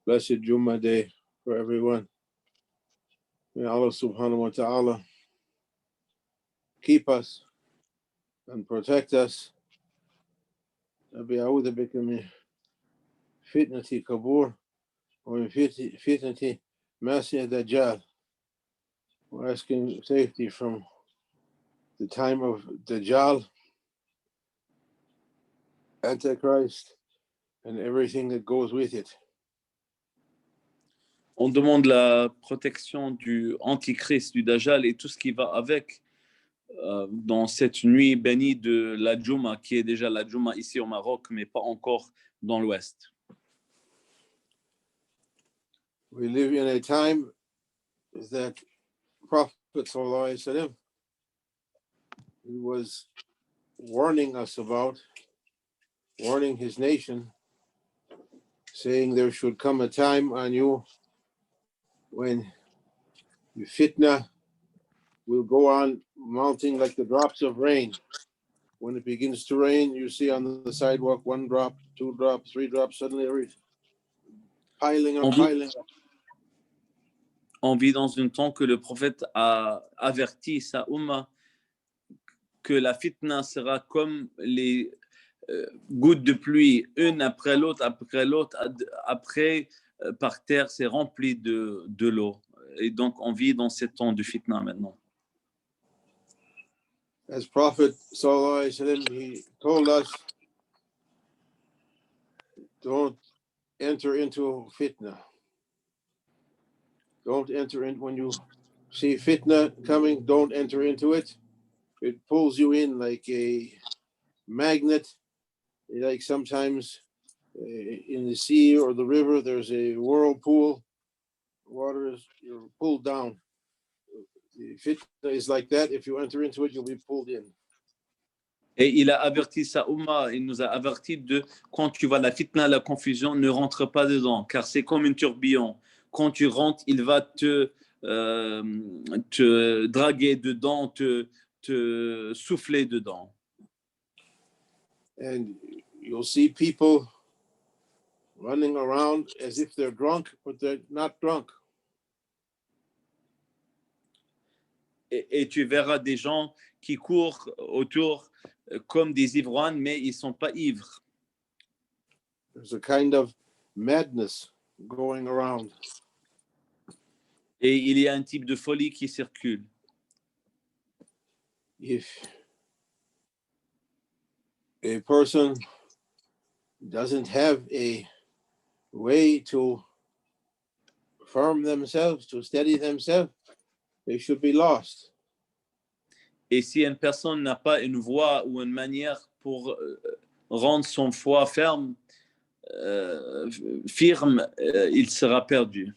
blessed Jummah day for everyone. May Allah subhanahu wa ta'ala keep us and protect us. Rabbi a'udhu bika min fitnati kabur wa min fitnati masih dajjal. We're asking safety from the time of Dajjal, Antichrist, and everything that goes with it. On demande la protection du Antichrist, du Dajjal et tout ce qui va avec dans cette nuit bénie de la Juma, qui est déjà la Juma ici au Maroc, mais pas encore dans l'Ouest. We live in a time that Prophet sallallahu alaihi wasallam, he was warning us about, warning his nation, saying there should come a time on you when the fitna will go on mounting like the drops of rain. When it begins to rain, you see on the sidewalk 1 drop, 2 drops, 3 drops, suddenly everything piling up, piling up. On vit dans un temps que le prophète a averti sa Ummah que la fitna sera comme les gouttes de pluie, une après l'autre, après par terre, c'est rempli de l'eau. Et donc, on vit dans ce temps de fitna maintenant. As Prophet sallallahu alaihi wasallam, he told us, don't enter into fitna. Don't enter in. When you see fitna coming, don't enter into it. It pulls you in like a magnet. Like sometimes in the sea or the river, there's a whirlpool. Water is, you're pulled down. The fitna is like that. If you enter into it, you'll be pulled in. Et il a averti sa Ummah, il nous a averti de quand tu vois la fitna, la confusion, ne rentre pas dedans, car c'est comme un tourbillon. Quand tu rentres, il va te draguer dedans, te souffler dedans. And you'll see people running around as if they're drunk, but they're not drunk. Et tu verras des gens qui courent autour comme des ivrognes, mais ils ne sont pas ivres. There's a kind of madness going around. Et il y a un type de folie qui circule. If a person doesn't have a way to firm themselves, to steady themselves, they should be lost. Et si une personne n'a pas une voie ou une manière pour rendre son foi firme, il sera perdu.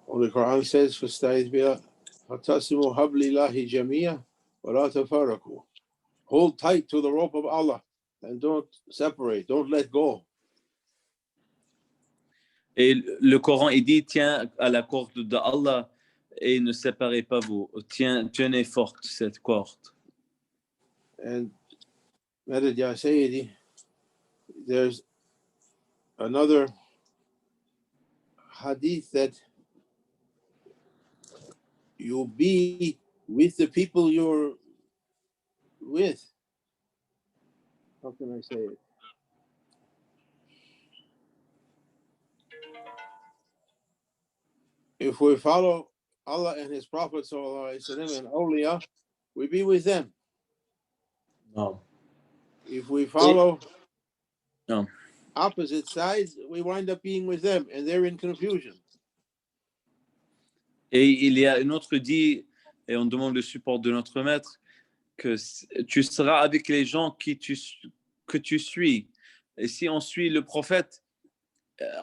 The Quran says, فَاسْتَعِذْ بِهَا فَاعْتَصِمُوا حَبْلِ اللَّهِ جَمِيعًا وَلَا تَفَرَّقُوا. Hold tight to the rope of Allah and don't separate, don't let go. Et le Coran, il dit, tiens à la corde d'Allah et ne séparez pas vous. Tenez forte cette corde. And Madad Ya Sayyidi, there's another hadith that you'll be with the people you're with. How can I say it? If we follow Allah and His Prophet sallallahu alaihi wasallam and awliya, we be with them. No. If we follow No. opposite sides, we wind up being with them, and they're in confusion. Et il y a une autre dit, et on demande le support de notre maître, que tu seras avec les gens que tu suis. Et si on suit le prophète,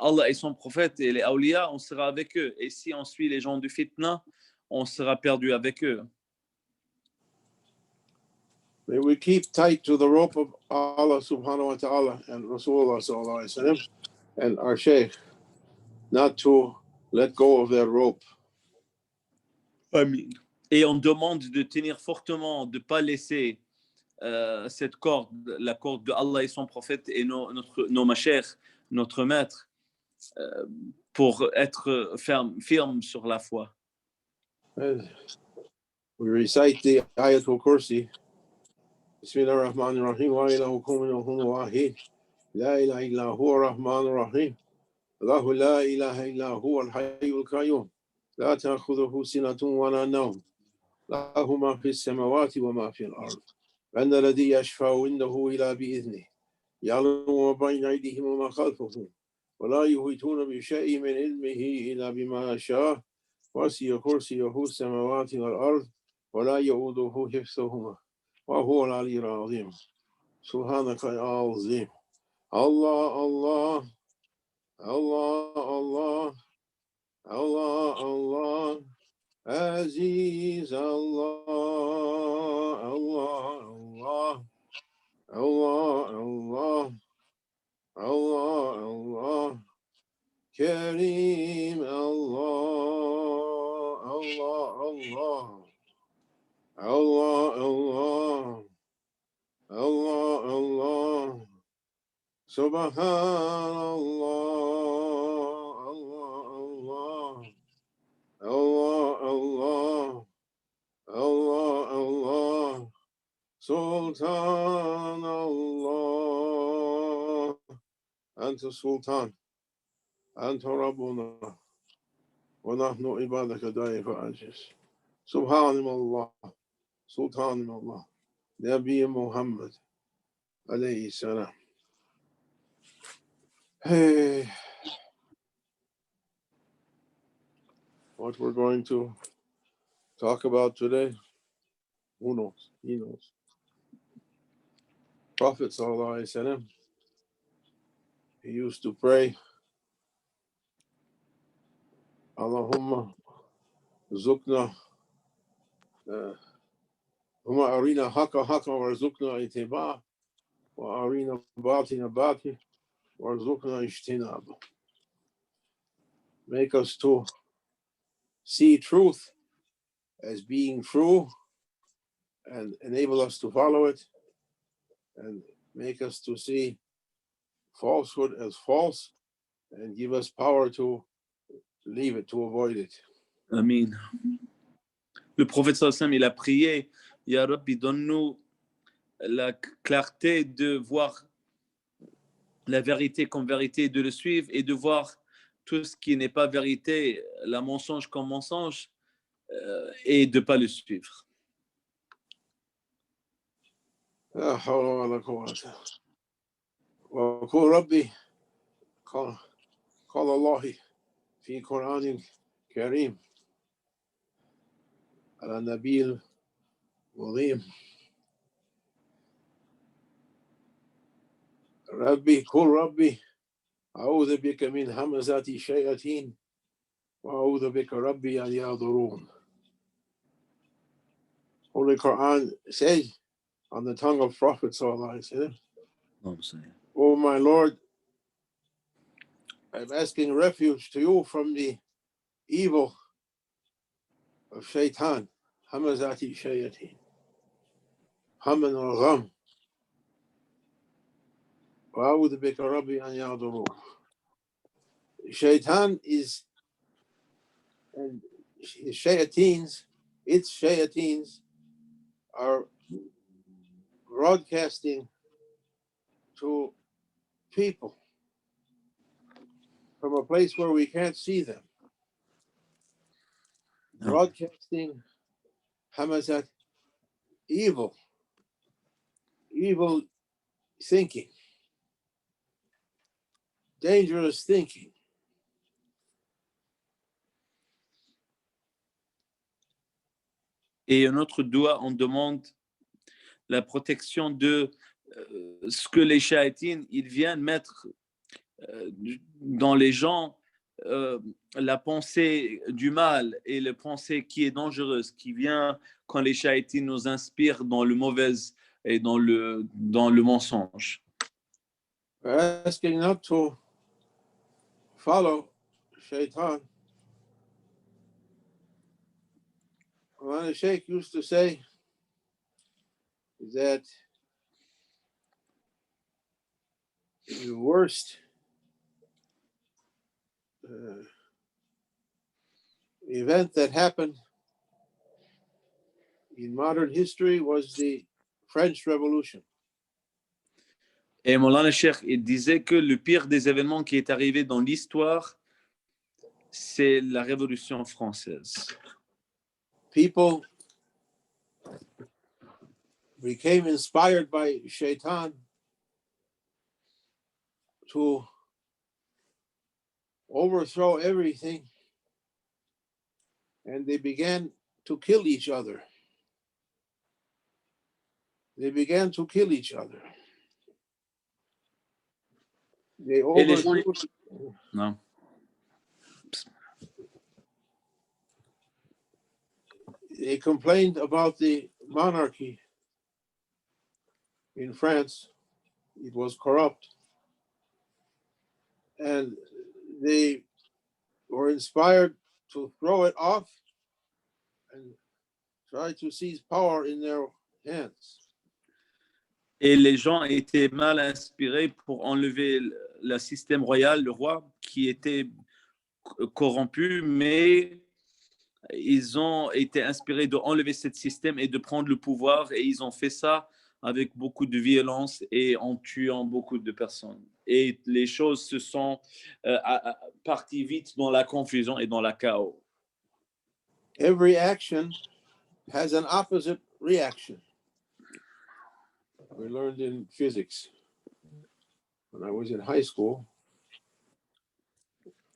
Allah et son prophète et les awliya, on sera avec eux. Et si on suit les gens du fitna, on sera perdu avec eux. May we keep tight to the rope of Allah subhanahu wa ta'ala and Rasulullah sallallahu alayhi wa sallam and our Shaykh, not to let go of that rope. Amin. Et on demande de tenir fortement, de ne pas laisser cette corde, la corde de Allah et son prophète et nos machers, notre maître, pour être firme sur la foi. And we recite the Ayatul Kursi. Bismillah ar-Rahman ar-Rahim. Wa ilahukum ilahun wahid. La ilaha illa huwa ar-Rahman ar-Rahim. Allahu la ilaha illa huwa al-Hayyul Qayyum. La ta'khudhuhu sinatun wa la nawm. Lahu ma fi as-samawati wa ma fi al-ard. Man alladhi yashfa'u indahu illa bi'idhnihi. يعلم ما بين أيديهم وما خلفهم ولا يحيطون بشيء من علمه إلا بما شاء وسع كرسيه السماوات والأرض ولا يؤوده حفظهما وهو العلي العظيم سبحانك يا عظيم الله الله الله الله الله الله عزيز الله الله الله Allah, Allah, Allah, Allah, Kareem, Allah, Allah, Allah, Allah, Allah, Allah, Allah, Subhanallah, Allah, Allah, Allah, Allah, Allah, Sultan Allah, Anta Sultan, Anta Rabbuna, wa nahnu ibadaka da'ifa ajiz. Subhanallah, Sultanallah, Nabi Muhammad, alayhi salam. Hey, what we're going to talk about today, who knows? He knows. Prophet sallallahu alaihi wasallam, he used to pray, Allahumma zukna, Huma arina haka haka warzukna itiba, wa arina batina bati, warzukna ijtinab. Make us to see truth as being true and enable us to follow it, and make us to see falsehood as false and give us power to leave it, to avoid it. Amin. Le prophète sallallahu alayhi wa sallam, il a prié, Ya Rabbi, donne-nous la clarté de voir la vérité comme vérité, de le suivre et de voir tout ce qui n'est pas vérité, la mensonge comme mensonge, et de ne pas le suivre. لا حول ولا قوة. وقل ربي قال الله في قرآن كريم على النبي العظيم ربي قل ربي أعوذ بك من همزات الشياطين وأعوذ بك ربي أن يحضرون. Holy Quran says on the tongue of Prophet sallallahu alaihi wasallam, "Oh my Lord, I'm asking refuge to you from the evil of shaitan, hamazati shayateen, haman al-gham, wa a'udhu bika rabbi an yahdurun." Shaitan is, and its shayateens are broadcasting to people from a place where we can't see them. Broadcasting hamazat, evil thinking, dangerous thinking. Et un autre doigt, on demande la protection de ce que les shayatin, ils viennent mettre dans les gens, la pensée du mal et la pensée qui est dangereuse, qui vient quand les shayatin nous inspirent dans le mauvais et dans le mensonge. We're asking not to follow shaitan. One Sheikh used to say that the worst event that happened in modern history was the French Revolution. Et Moulana Cheikh, il disait que le pire des événements qui est arrivé dans l'histoire, c'est la Révolution française. People became inspired by Shaitan to overthrow everything, and they began to kill each other. They began to kill each other. They Et les gens, overthrew. non. They complained about the monarchy in France. It was corrupt. And they were inspired to throw it off and try to seize power in their hands. Et les gens étaient mal inspirés pour enlever le système royal, le roi, qui était corrompu, mais ils ont été inspirés d'enlever ce système et de prendre le pouvoir, et ils ont fait ça avec beaucoup de violence et en tuant beaucoup de personnes. Et les choses se sont parties vite dans la confusion et dans la chaos. Every action has an opposite reaction. We learned in physics when I was in high school.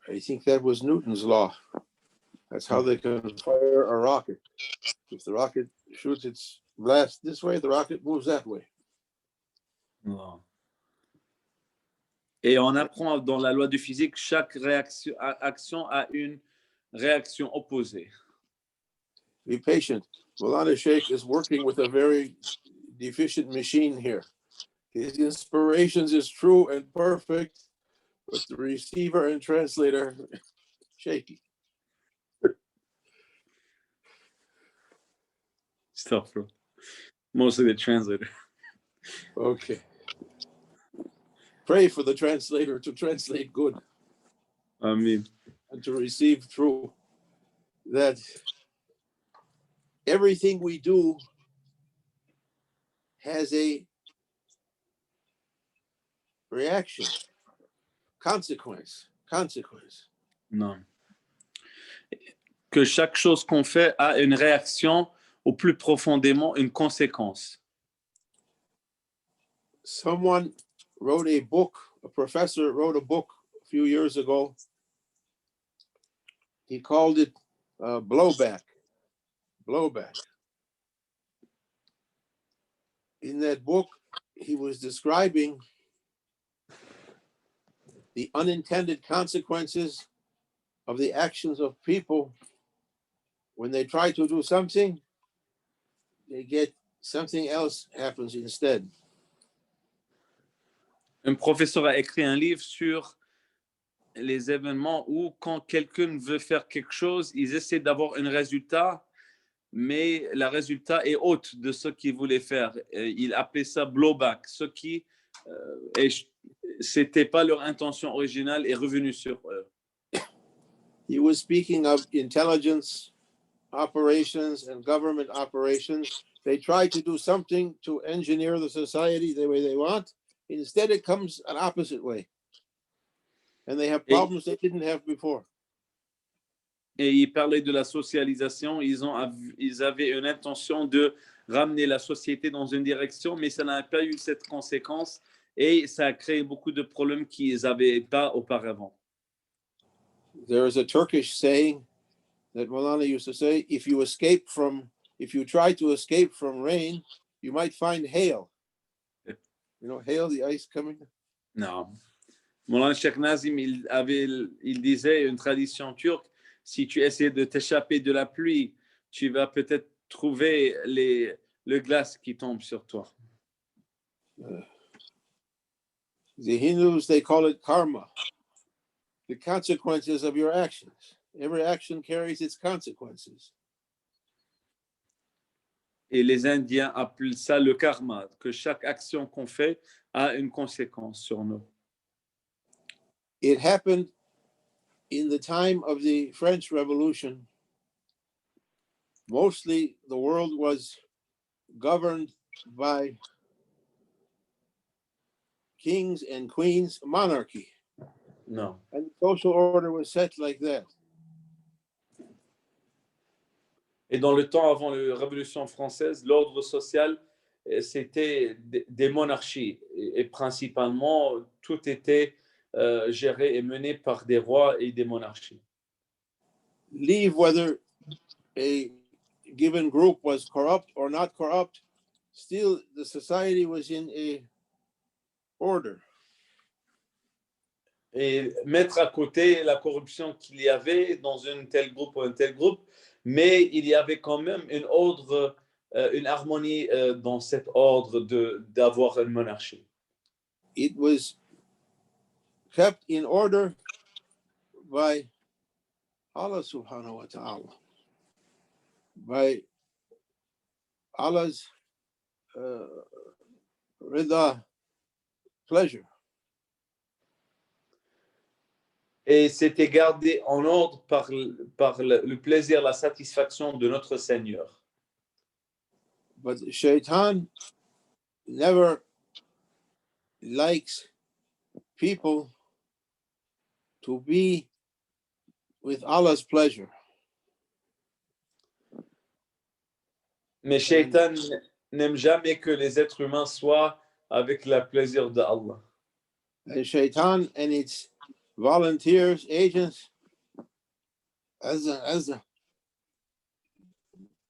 I think that was Newton's law. That's how they can fire a rocket. If the rocket shoots its blast this way, the rocket moves that way. Et on apprend dans la loi de physique, chaque action a une réaction opposée. Be patient. Moulana Sheikh is working with a very deficient machine here. His inspirations is true and perfect, but the receiver and translator shaky. Stop, bro. Mostly the translator. Okay. Pray for the translator to translate good. Amen. And to receive true. That everything we do has a reaction, consequence. Non. Que chaque chose qu'on fait a une réaction, au plus profondément une conséquence. Someone wrote a book, a professor wrote a book a few years ago. He called it Blowback. In that book, he was describing the unintended consequences of the actions of people. When they try to do something, they get something else happens instead. Un professeur a écrit un livre sur les événements où quand quelqu'un veut faire quelque chose, ils essaient d'avoir un résultat, mais le résultat est autre de ce qu'ils voulaient faire. Il appelait ça blowback, ce qui c'était pas leur intention originale est revenu sur eux. He was speaking of intelligence operations and government operations. They try to do something to engineer the society the way they want. Instead, it comes an opposite way. And they have problems they didn't have before. Et il parlait de la socialisation. Ils avaient une intention de ramener la société dans une direction, mais ça n'a pas eu cette conséquence et ça a créé beaucoup de problèmes qu'ils n'avaient pas auparavant. There is a Turkish saying that Maulana used to say, if you try to escape from rain, you might find hail. You know, hail, the ice coming. Non. Moulana Cheikh Nazim, il disait une tradition turque, si tu essaies de t'échapper de la pluie, tu vas peut-être trouver le glace qui tombe sur toi. The Hindus, they call it karma. The consequences of your actions. Every action carries its consequences. Et les Indiens appellent ça le karma, que chaque action qu'on fait a une conséquence sur nous. It happened in the time of the French Revolution, mostly the world was governed by kings and queens, monarchy. Non. And the social order was set like that. Et dans le temps avant la Révolution française, l'ordre social, c'était des monarchies. Et principalement, tout était géré et mené par des rois et des monarchies. Leave whether a given group was corrupt or not corrupt, still the society was in a order. Et mettre à côté la corruption qu'il y avait dans un tel groupe ou un tel groupe, mais il y avait quand même une harmonie dans cet ordre d'avoir une monarchie. It was kept in order by Allah subhanahu wa ta'ala, by Allah's rida, pleasure. Et c'était gardé en ordre par le plaisir, la satisfaction de notre Seigneur. But Shaitan never likes people to be with Allah's pleasure. Mais Shaitan n'aime jamais que les êtres humains soient avec le plaisir d'Allah. And Shaitan and its volunteers, agents, as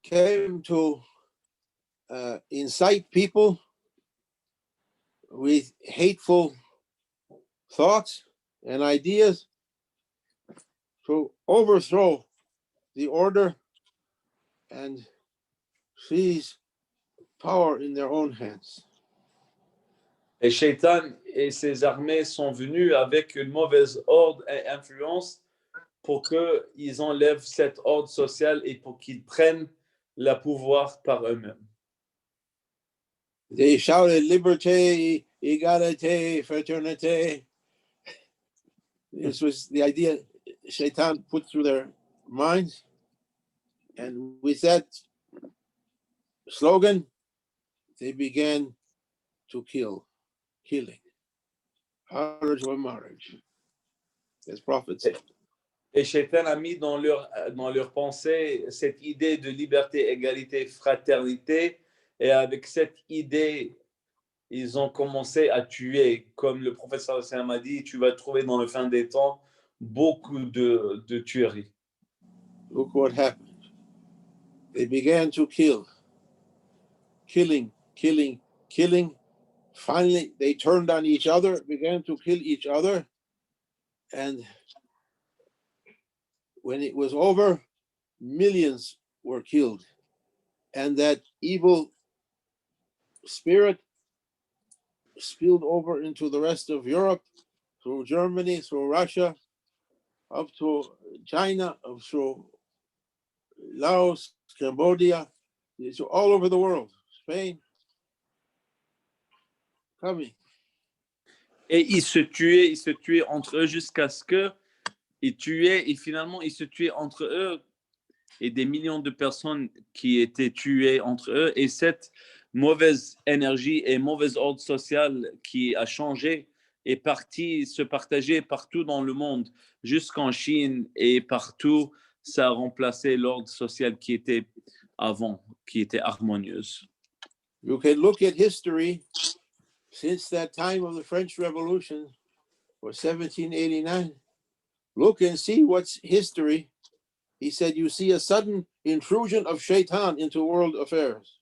came to incite people with hateful thoughts and ideas to overthrow the order and seize power in their own hands. Et Shaitan et ses armées sont venus avec une mauvaise ordre et influence pour qu'ils enlèvent cet ordre social et pour qu'ils prennent le pouvoir par eux-mêmes. They shouted liberté, égalité, fraternité. This was the idea Shaitan put through their minds. And with that slogan, they began to killing. Haraj wa marriage, as Prophet said. Et Shaitan a mis dans leur pensée cette idée de liberté, égalité, fraternité. Et avec cette idée, ils ont commencé à tuer. Comme le prophète sallallahu alayhi wa sallam a dit, tu vas trouver dans le fin des temps beaucoup de tueries. Look what happened. They began to killing. Finally, they turned on each other, began to kill each other. And when it was over, millions were killed. And that evil spirit spilled over into the rest of Europe, through Germany, through Russia, up to China, up through Laos, Cambodia, it's all over the world, Spain, coming. Et ils se tuaient entre eux jusqu'à ce qu'ils tuaient, et finalement ils se tuaient entre eux, et des millions de personnes qui étaient tuées entre eux. Et cette mauvaise énergie et mauvais ordre social qui a changé est parti se partager partout dans le monde, jusqu'en Chine, et partout, ça a remplacé l'ordre social qui était avant, qui était harmonieuse. You can look at history since that time of the French Revolution, or 1789. Look and see what's history. He said, you see a sudden intrusion of Shaitan into world affairs.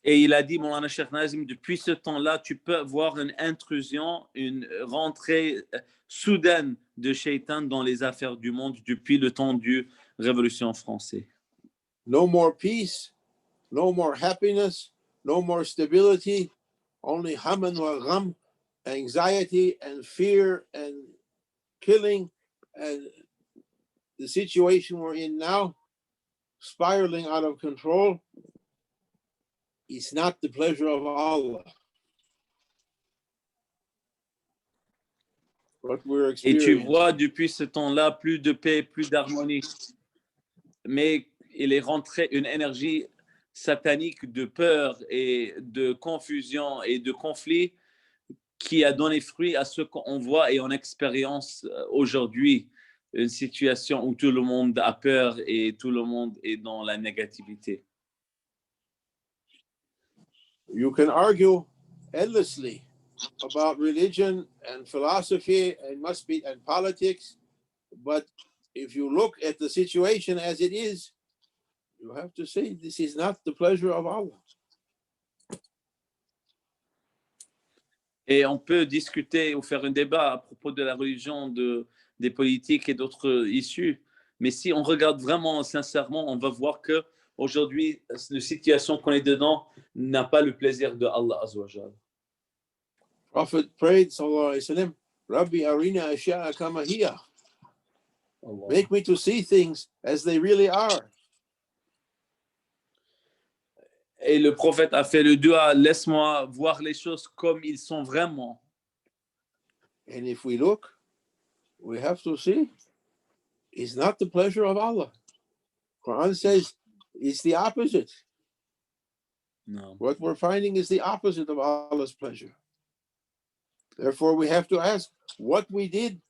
Et il a dit, Moulana Cheikh Nazim, depuis ce temps-là, tu peux voir une intrusion, une rentrée soudaine de Shaitan dans les affaires du monde depuis le temps de la Révolution française. No more peace, no more happiness, no more stability, only haman wa gham, anxiety and fear and killing, and the situation we're in now, spiraling out of control, is not the pleasure of Allah. what we're Et tu experiencing. vois depuis ce temps-là plus de paix, plus d'harmonie. Mais il est rentré une énergie satanique de peur et de confusion et de conflit qui a donné fruit à ce qu'on voit et on expérience aujourd'hui, une situation où tout le monde a peur et tout le monde est dans la négativité. You can argue endlessly about religion and philosophy and politics, but if you look at the situation as it is, you have to say this is not the pleasure of Allah. Et on peut discuter ou faire un débat à propos de la religion, des politiques et d'autres issues. Mais si on regarde vraiment sincèrement, on va voir que aujourd'hui, la situation qu'on est dedans n'a pas le plaisir de Allah Azza wa Jal. Prophet prayed, sallallahu alayhi wa sallam, Rabbi arina ashya'a kama hiya. Make me to see things as they really are. Et le prophète a fait le dua, laisse-moi voir les choses comme ils sont vraiment. And if we look, we have to see it's not the pleasure of Allah. Quran says it's the opposite. No. What we're finding is the opposite of Allah's pleasure. Therefore, we have to ask what we did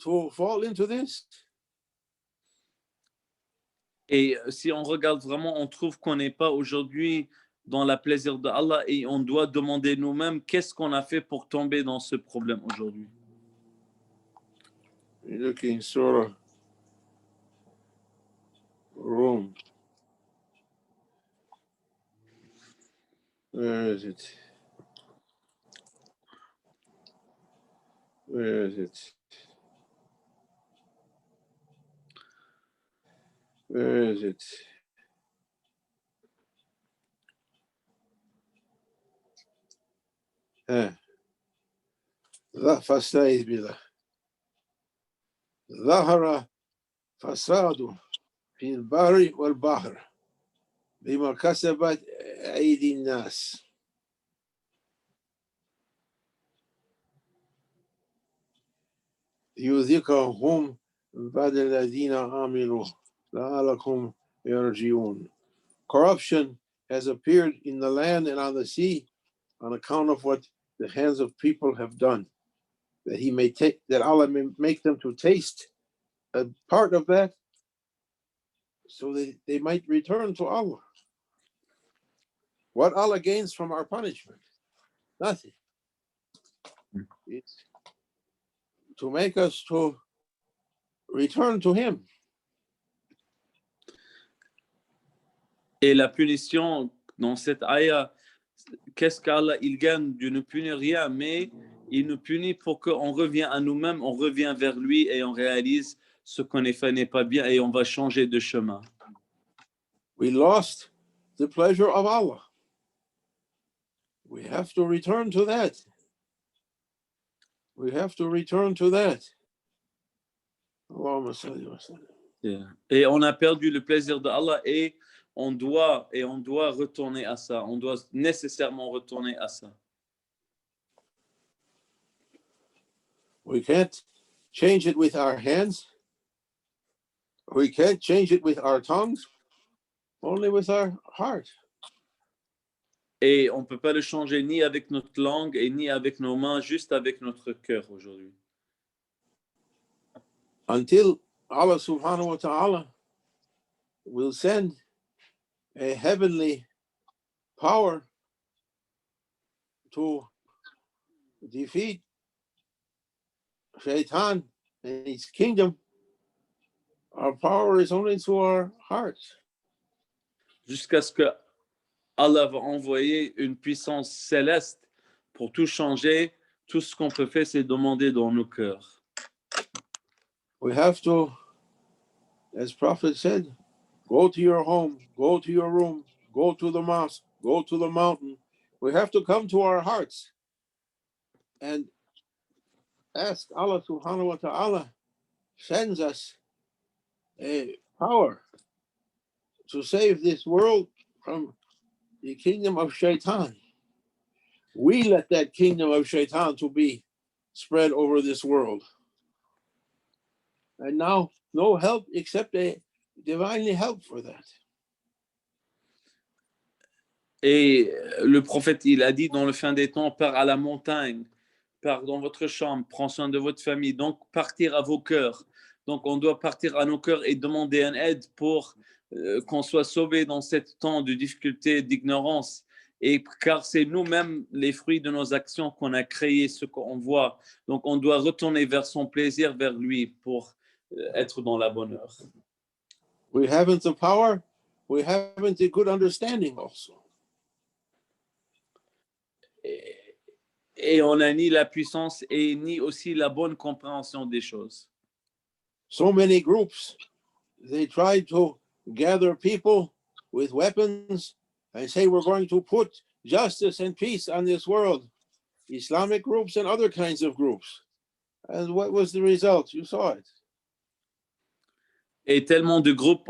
to fall into this. Et si on regarde vraiment, on trouve qu'on n'est pas aujourd'hui dans la plaisir de Allah et on doit demander nous-mêmes qu'est-ce qu'on a fait pour tomber dans ce problème aujourd'hui. Looking Surah Rum. Where is it? Where is it? Where is it? فاستعيذ بالله. ظهر فساد في البر والبحر بما كسبت أيدي الناس. يذيقهم بعد الذين عملوا لعلكم يرجعون. Corruption has appeared in the land and on the sea on account of what the hands of people have done. That Allah may make them to taste a part of that, so that they might return to Allah. What Allah gains from our punishment? Nothing. It's to make us to return to Him. Et la punition dans cette ayah, qu'est-ce qu'Allah il gagne? Dieu ne punit rien, mais il nous punit pour qu'on revienne à nous-mêmes, on revient vers lui et on réalise ce qu'on a fait n'est pas bien et on va changer de chemin. We lost the pleasure of Allah. We have to return to that. We have to return to that. Allahumma salli wa sallam. Yeah. Et on a perdu le plaisir de Allah et on doit retourner à ça. On doit nécessairement retourner à ça. We can't change it with our hands. We can't change it with our tongues. Only with our heart. Et on ne peut pas le changer ni avec notre langue et ni avec nos mains, juste avec notre cœur aujourd'hui. Until Allah subhanahu wa ta'ala will send a heavenly power to defeat Shaitan and his kingdom, our power is only to our hearts. Jusqu'à ce que Allah va envoyer une puissance céleste pour tout changer. Tout ce qu'on peut faire, c'est demander dans nos cœurs. We have to, as Prophet said, go to your home, go to your room, go to the mosque, go to the mountain. We have to come to our hearts and ask Allah subhanahu wa ta'ala sends us a power to save this world from the kingdom of Shaitan. We let that kingdom of Shaitan to be spread over this world. And now, no help except a divinely help for that. Et le prophète, il a dit dans le fin des temps, pars à la montagne, pars dans votre chambre, prends soin de votre famille. Donc, partir à vos cœurs. Donc, on doit partir à nos cœurs et demander une aide pour qu'on soit sauvé dans ce temps de difficulté, d'ignorance. Et car c'est nous-mêmes les fruits de nos actions qu'on a créé ce qu'on voit. Donc, on doit retourner vers son plaisir, vers lui pour être dans la bonne heure. We haven't the power, we haven't a good understanding also. Et on n'a ni la puissance et ni aussi la bonne compréhension des choses. So many groups, they try to gather people with weapons and say we're going to put justice and peace on this world. Islamic groups and other kinds of groups. And what was the result? You saw it. Et tellement de groupes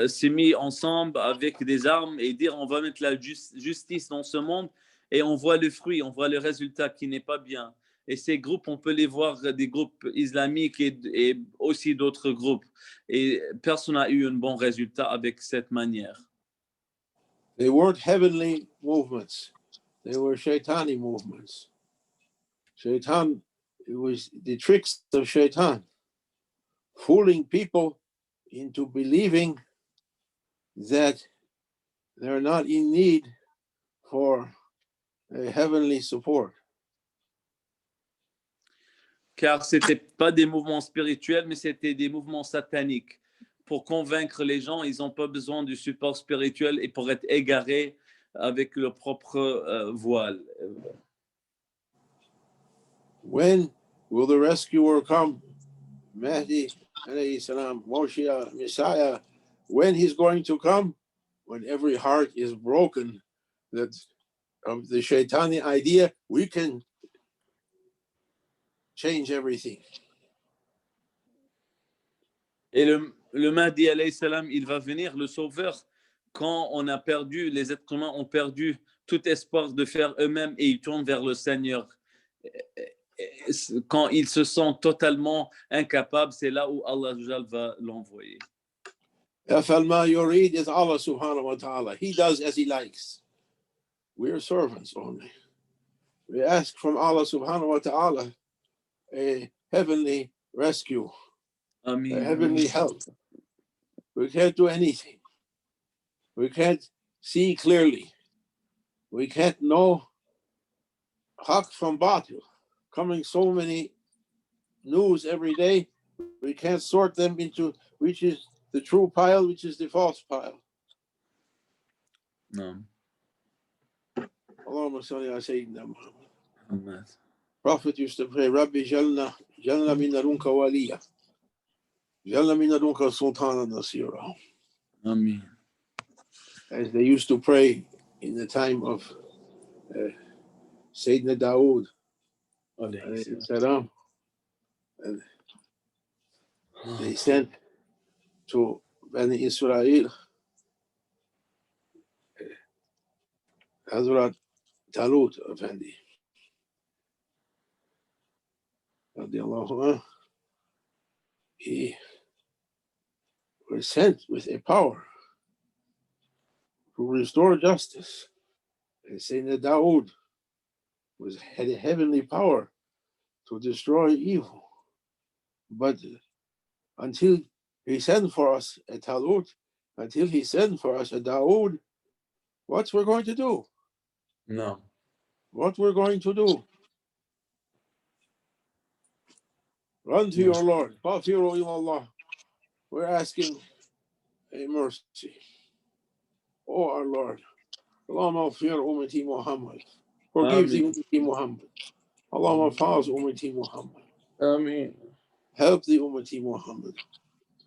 s'est mis ensemble avec des armes et dire on va mettre la justice dans ce monde et on voit le fruit, on voit le résultat qui n'est pas bien. Et ces groupes, on peut les voir des groupes islamiques et aussi d'autres groupes. Et personne n'a eu un bon résultat avec cette manière. They weren't heavenly movements. They were shaitani movements. Shaitan, it was the tricks of shaitan, fooling people into believing that they're not in need for a heavenly support. Car ce n'étaient pas des mouvements spirituels, mais c'était des mouvements sataniques. Pour convaincre les gens, ils n'ont pas besoin du support spirituel et pour être égarés avec leur propre voile. When will the rescuer come? Mahdi, alayhi salam, Moshiach, Messiah, when he's going to come? When every heart is broken, that of the shaitani idea, we can change everything. Et le Mahdi, alayhi salam, il va venir, le sauveur, quand on a perdu, les êtres humains ont perdu tout espoir de faire eux-mêmes et ils tournent vers le Seigneur. Quand ils se sentent totalement incapables, c'est là où Allah va l'envoyer. Afalma yurid is Allah subhanahu wa ta'ala. He does as he likes. We are servants only. We ask from Allah subhanahu wa ta'ala a heavenly rescue, Amen. a heavenly help. We can't do anything. We can't see clearly. We can't know haq from batil. Coming so many news every day, we can't sort them into which is the true pile, which is the false pile. No. Allahumma salli ala Sayyidina Muhammad. Amen. Prophet used to pray, Rabbi Jalna min ladunka waliya. Jalna min ladunka sultana nasira. Amen. As they used to pray in the time of Sayyidina Dawood. Salam. And they sent to Bani Israel Hazrat Talut Effendi. He was sent with a power to restore justice. And Sayyidina Dawood had a heavenly power to destroy evil. But until he sent for us a Talut, until he sent for us a Dawood, what we're going to do? No. What we're going to do? Run to your Lord. Fafiru ilallah. We're asking a mercy. Oh, our Lord. Allahumma fir ummati Muhammad. Forgive the ummati Muhammad. Allahumma faz ummati Muhammad. Amen. Help the ummati Muhammad.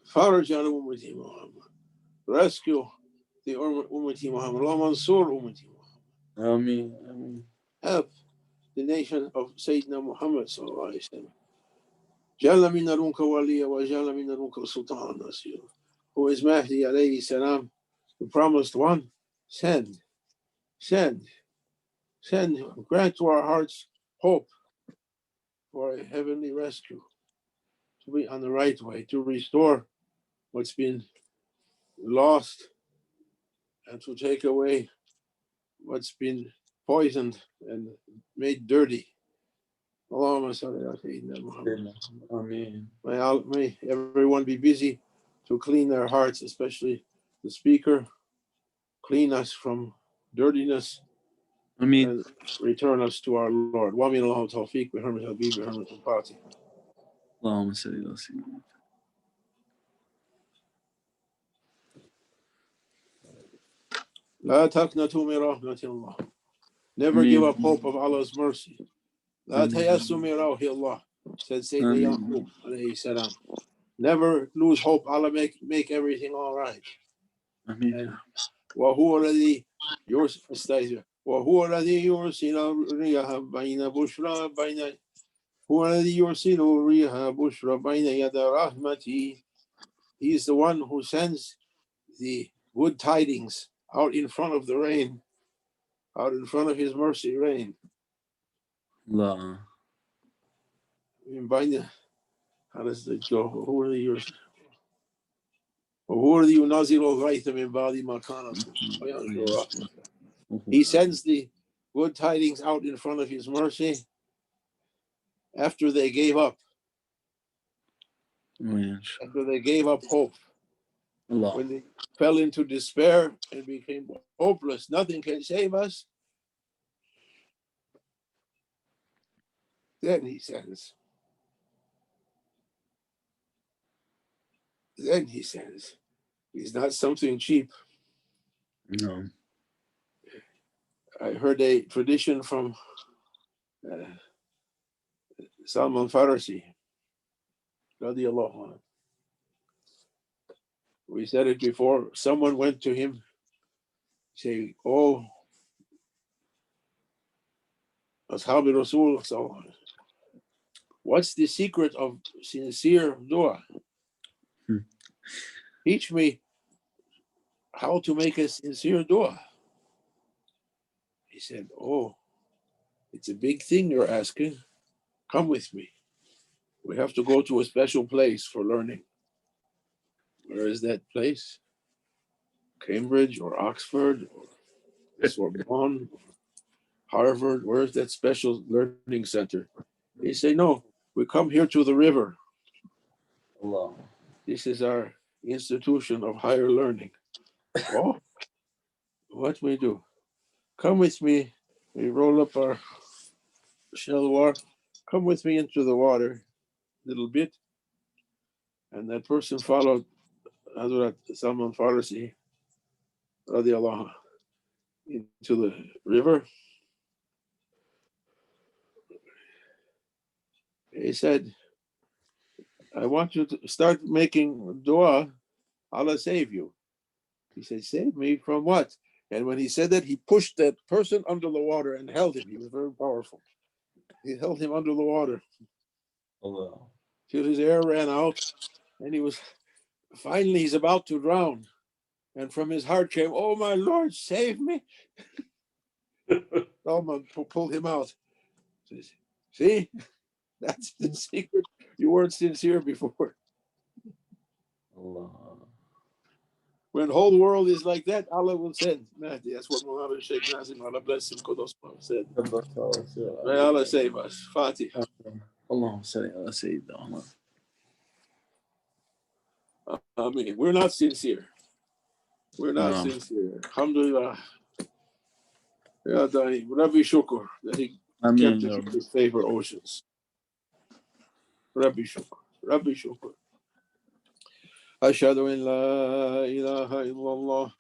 Faraj al ummati Muhammad. Rescue the ummati Muhammad. Allahumma ansur ummati Muhammad. Amen. Amen. Help the nation of Sayyidina Muhammad sallallahu alaihi wasallam. Jalla min narunka waliya wa jalla min narunka sultan nasir. Who is Mahdi alayhi salam, the promised one? Send. Grant to our hearts hope. for a heavenly rescue, to be on the right way, to restore what's been lost, and to take away what's been poisoned and made dirty. Allahumma salli ala Sayyidina Muhammad. Amen. May everyone be busy to clean their hearts, especially the speaker. Clean us from dirtiness Amen. and return us to our Lord. Wa min Allahu tawfiq bi hurmat al-Habib bi hurmat al-Fatih. اللهم صل على سيدنا. لا تقنطوا من رحمة الله. Never give up hope of Allah's mercy. لا تيأسوا من روح الله, said Sayyidina Yaqub alayhi salam. Never lose hope. Allah make everything all right. Amen. وهو الذي يرسل الرياح بين بشرى بين هو الذي يرسل الرياح بشرى بين يدي رحمته. He is the one who sends the good tidings out in front of the rain, out in front of his mercy rain. Allah. How does it go? Who are the وهو الذي ينزل الغيث من بعد ما قنطوا وينشر رحمته. He sends the good tidings out in front of his mercy after they gave up, after they gave up hope. Allah. When they fell into despair and became hopeless, nothing can save us. Then he sends. He's not something cheap. No. I heard a tradition from Salman Farsi, radiallahu anhu. We said it before. Someone went to him, say, "Oh, Ashab Rasul, what's the secret of sincere dua? Teach me how to make a sincere dua." He said, "Oh, it's a big thing you're asking. Come with me. We have to go to a special place for learning." Where is that place? Cambridge or Oxford or Sorbonne, or Harvard? Where's that special learning center? He said, "No, we come here to the river. Allah. This is our institution of higher learning." Oh, what we do? Come with me. We roll up our shalwar. Come with me into the water a little bit. And that person followed Hazrat Salman Farsi radiallahu into the river. He said, "I want you to start making dua. Allah save you." He said, "Save me from what?" And when he said that, he pushed that person under the water and held him. He was very powerful. He held him under the water Allah. till his air ran out, and finally he's about to drown. And from his heart came, "Oh my Lord, save me." Salman pulled him out. Says, "See, that's the secret. You weren't sincere before." Allah. When the whole world is like that, Allah will send Mahdi. That's what Muhammad Sheikh Nazim, Allah bless him, Qudus said. May Allah save us. Fatiha. اللهم صل على سيدنا محمد. I mean, we're not sincere. We're not No. sincere. Alhamdulillah. Ya Daim. Rabbi Shukr that he Amen. kept us in his favor oceans. Rabbi Shukr. Rabbi Shukr. أشهد أن لا إله إلا الله